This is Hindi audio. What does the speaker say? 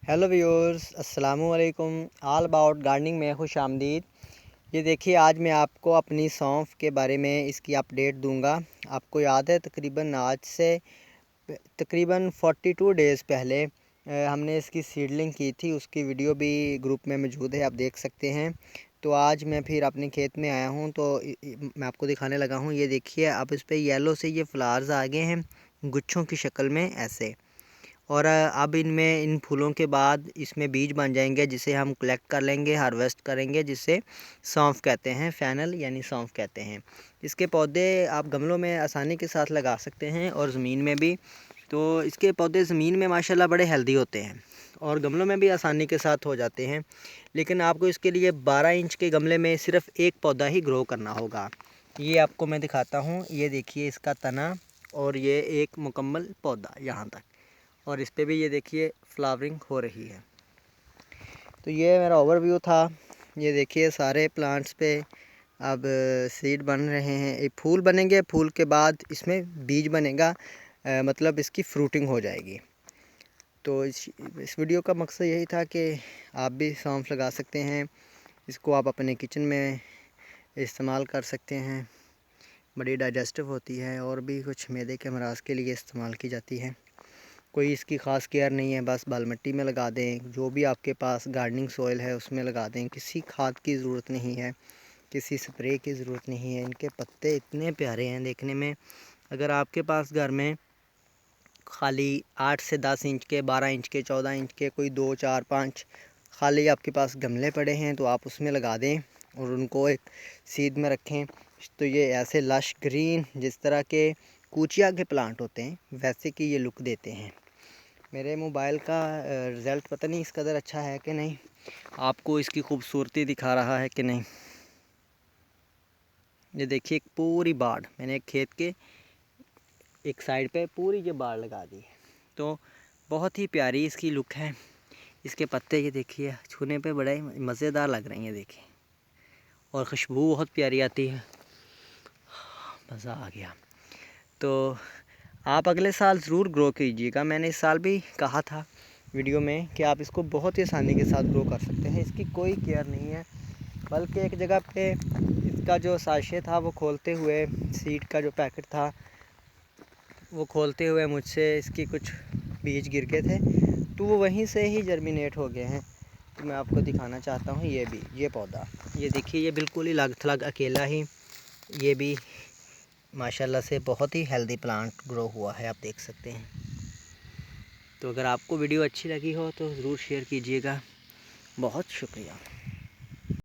हेलो व्यूअर्स, अस्सलामु अलैकुम। ऑल अबाउट गार्डनिंग में खुश आमदीद। ये देखिए, आज मैं आपको अपनी सौंफ के बारे में इसकी अपडेट दूंगा। आपको याद है तकरीबन आज से तकरीबन 42 डेज़ पहले हमने इसकी सीडलिंग की थी। उसकी वीडियो भी ग्रुप में मौजूद है, आप देख सकते हैं। तो आज मैं फिर अपने खेत में आया हूँ तो मैं आपको दिखाने लगा हूँ। ये देखिए, अब इस पर येलो से ये फ्लावर्स आ गए हैं गुच्छों की शक्ल में ऐसे। और अब इन फूलों के बाद इसमें बीज बन जाएंगे, जिसे हम कलेक्ट कर लेंगे, हार्वेस्ट करेंगे, जिसे सौंफ कहते हैं, फैनल यानी सौंफ कहते हैं। इसके पौधे आप गमलों में आसानी के साथ लगा सकते हैं और ज़मीन में भी। तो इसके पौधे ज़मीन में माशाल्लाह बड़े हेल्दी होते हैं और गमलों में भी आसानी के साथ हो जाते हैं। लेकिन आपको इसके लिए 12 इंच के गमले में सिर्फ़ एक पौधा ही ग्रो करना होगा। ये आपको मैं दिखाता हूँ। ये देखिए इसका तना, और ये एक मुकम्मल पौधा यहाँ तक, और इस पे भी ये देखिए फ्लावरिंग हो रही है। तो ये मेरा ओवरव्यू था। ये देखिए सारे प्लांट्स पे अब सीड बन रहे हैं, एक फूल बनेंगे, फूल के बाद इसमें बीज बनेगा, मतलब इसकी फ्रूटिंग हो जाएगी। तो इस वीडियो का मकसद यही था कि आप भी सौंफ लगा सकते हैं। इसको आप अपने किचन में इस्तेमाल कर सकते हैं। बड़ी डाइजेस्टिव होती है और भी कुछ मैदे के अमराज के लिए इस्तेमाल की जाती है। कोई इसकी ख़ास केयर नहीं है, बस बाल मिट्टी में लगा दें। जो भी आपके पास गार्डनिंग सॉइल है उसमें लगा दें। किसी खाद की ज़रूरत नहीं है, किसी स्प्रे की ज़रूरत नहीं है। इनके पत्ते इतने प्यारे हैं देखने में। अगर आपके पास घर में खाली 8 से 10 इंच के, 12 इंच के, 14 इंच के कोई 2, 4, 5 खाली आपके पास गमले पड़े हैं तो आप उसमें लगा दें और उनको एक सीध में रखें। तो ये ऐसे लश ग्रीन, जिस तरह के कूचिया के प्लांट होते हैं, वैसे की ये लुक देते हैं। मेरे मोबाइल का रिज़ल्ट पता नहीं इस कदर अच्छा है कि नहीं, आपको इसकी खूबसूरती दिखा रहा है कि नहीं। ये देखिए एक पूरी बाड़ मैंने एक खेत के एक साइड पे पूरी ये बाड़ लगा दी है। तो बहुत ही प्यारी इसकी लुक है। इसके पत्ते ये देखिए छूने पे बड़े मज़ेदार लग रहे हैं, ये देखिए, और खुशबू बहुत प्यारी आती है। मज़ा आ गया। तो आप अगले साल ज़रूर ग्रो कीजिएगा। मैंने इस साल भी कहा था वीडियो में कि आप इसको बहुत ही आसानी के साथ ग्रो कर सकते हैं। इसकी कोई केयर नहीं है, बल्कि एक जगह पे इसका जो साशे था वो खोलते हुए, सीड का जो पैकेट था वो खोलते हुए मुझसे इसकी कुछ बीज गिर गए थे, तो वो वहीं से ही जर्मिनेट हो गए हैं। तो मैं आपको दिखाना चाहता हूँ ये पौधा। ये देखिए, ये बिल्कुल ही लग थलग अकेला ही ये भी माशाल्लाह से बहुत ही हेल्दी प्लांट ग्रो हुआ है, आप देख सकते हैं। तो अगर आपको वीडियो अच्छी लगी हो तो ज़रूर शेयर कीजिएगा। बहुत शुक्रिया।